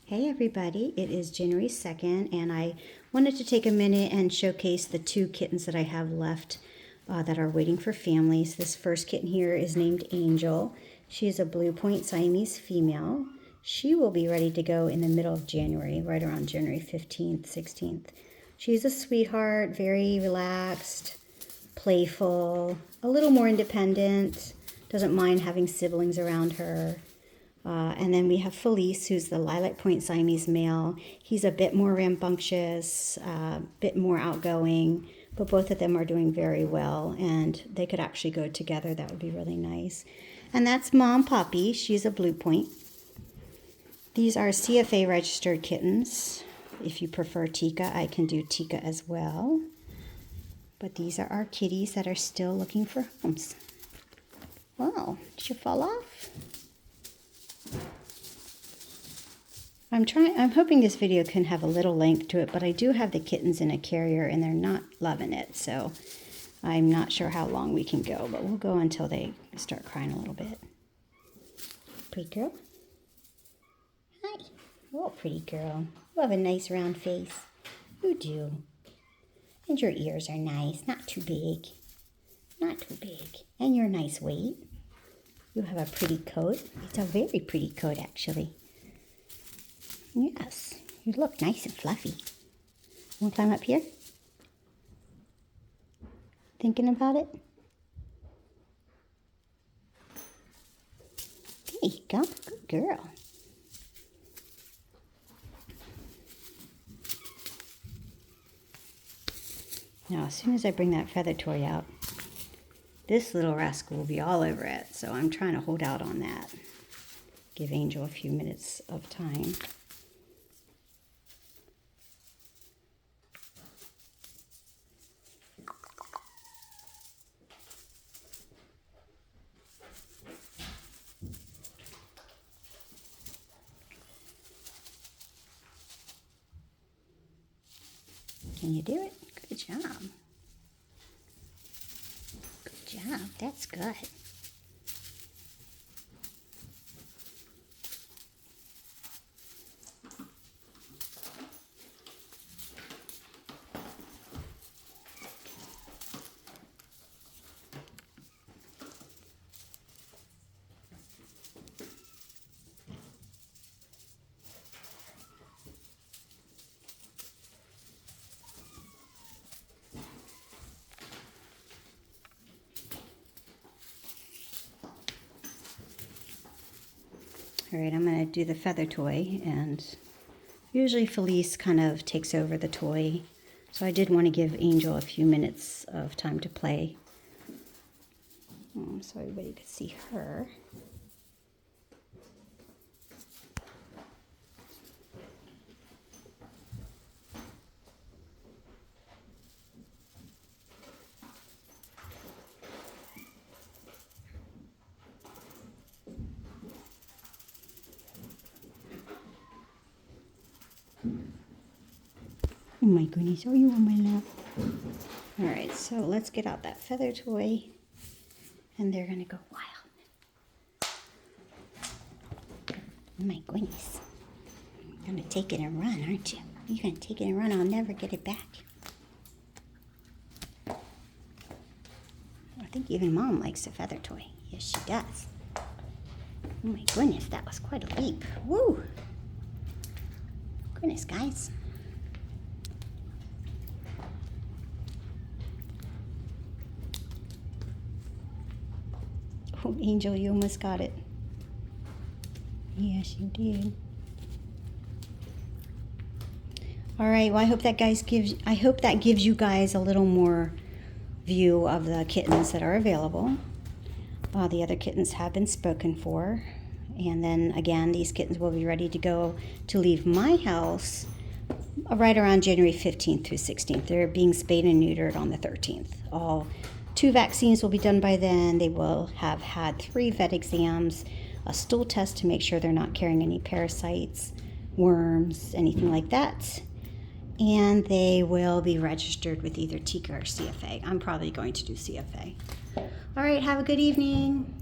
Hey everybody, it is January 2nd and I wanted to take a minute and showcase the two kittens that I have left that are waiting for families. This first kitten here is named Angel. She is a Blue Point Siamese female. She will be ready to go in the middle of January, right around January 15th, 16th. She's a sweetheart, very relaxed, playful, a little more independent, doesn't mind having siblings around her. And then we have Felice, who's the Lilac Point Siamese male. He's a bit more rambunctious, a bit more outgoing, but both of them are doing very well, and they could actually go together. That would be really nice. And that's Mom Poppy. She's a Blue Point. These are CFA registered kittens. If you prefer Tika, I can do Tika as well. But these are our kitties that are still looking for homes. Wow, did you fall off? I'm hoping this video can have a little length to it, but I do have the kittens in a carrier and they're not loving it, so I'm not sure how long we can go, but we'll go until they start crying a little bit. Pretty girl? Hi. Oh, pretty girl. You have a nice round face. You do. And your ears are nice, not too big. Not too big. And you're a nice weight. You have a pretty coat. It's a very pretty coat, actually. Yes, you look nice and fluffy. Want to climb up here? Thinking about it? There you go. Good girl. Now, as soon as I bring that feather toy out, this little rascal will be all over it. So I'm trying to hold out on that. Give Angel a few minutes of time. Can you do it? Good job. Good job. That's good. All right, I'm going to do the feather toy, and usually Felice kind of takes over the toy, so I did want to give Angel a few minutes of time to play, so everybody could see her. Oh my goodness, are you on my lap? Alright, so let's get out that feather toy, and they're going to go wild. Oh my goodness. You're going to take it and run, aren't you? You're going to take it and run, I'll never get it back. I think even Mom likes a feather toy. Yes, she does. Oh my goodness, that was quite a leap. Woo! Goodness, guys. Oh, Angel, you almost got it. Yes, you did. All right. Well, I hope that gives you guys a little more view of the kittens that are available. The other kittens have been spoken for, and then again, these kittens will be ready to go to leave my house right around January 15th through 16th. They're being spayed and neutered on the 13th. All 2 vaccines will be done by then. They will have had 3 vet exams, a stool test to make sure they're not carrying any parasites, worms, anything like that. And they will be registered with either Tika or CFA. I'm probably going to do CFA. All right, have a good evening.